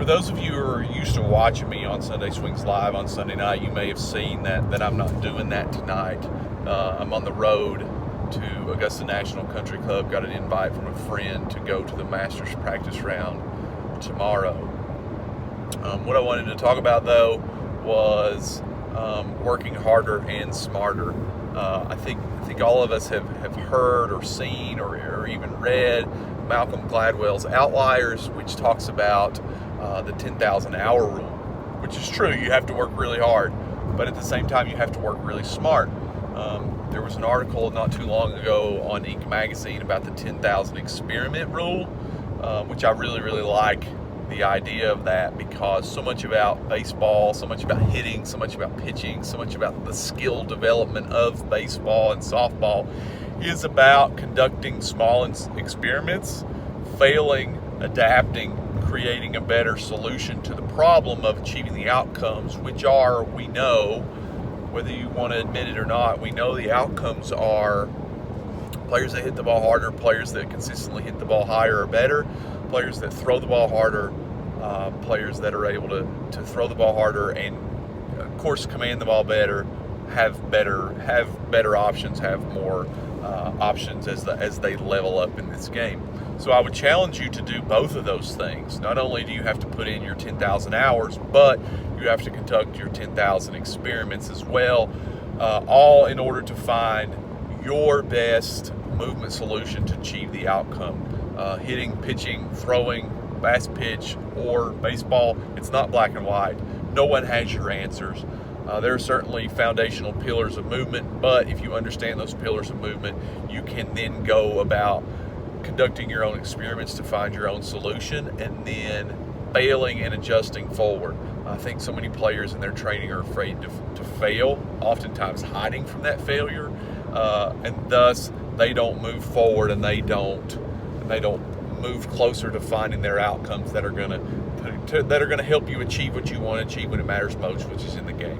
For those of you who are used to watching me on Sunday Swings Live on Sunday night, you may have seen that I'm not doing that tonight. I'm on the road to Augusta National Country Club. Got an invite from a friend to go to the Masters practice round tomorrow. What I wanted to talk about, though, was working harder and smarter. I think all of us have heard or seen or even read Malcolm Gladwell's Outliers, which talks about the 10,000 hour rule, which is true. You have to work really hard, but at the same time, you have to work really smart. There was an article not too long ago on Inc. magazine about the 10,000 experiment rule, which I really like the idea of that, because so much about baseball, so much about hitting, so much about pitching, so much about the skill development of baseball and softball is about conducting small experiments, failing, adapting, creating a better solution to the problem of achieving the outcomes, which are, we know, whether you want to admit it or not, we know the outcomes are players that hit the ball harder, players that consistently hit the ball higher or better, players that throw the ball harder, players that are able to throw the ball harder and, of course, command the ball better, have better options, have more options as they level up in this game. So I would challenge you to do both of those things. Not only do you have to put in your 10,000 hours, but you have to conduct your 10,000 experiments as well, all in order to find your best movement solution to achieve the outcome. Hitting, pitching, throwing, fast pitch, or baseball, it's not black and white. No one has your answers. There are certainly foundational pillars of movement, but if you understand those pillars of movement, you can then go about conducting your own experiments to find your own solution and then failing and adjusting forward. I think so many players in their training are afraid to fail, oftentimes hiding from that failure, and thus they don't move forward and they don't move closer to finding their outcomes that are going to help you achieve what you want to achieve when it matters most, which is in the game.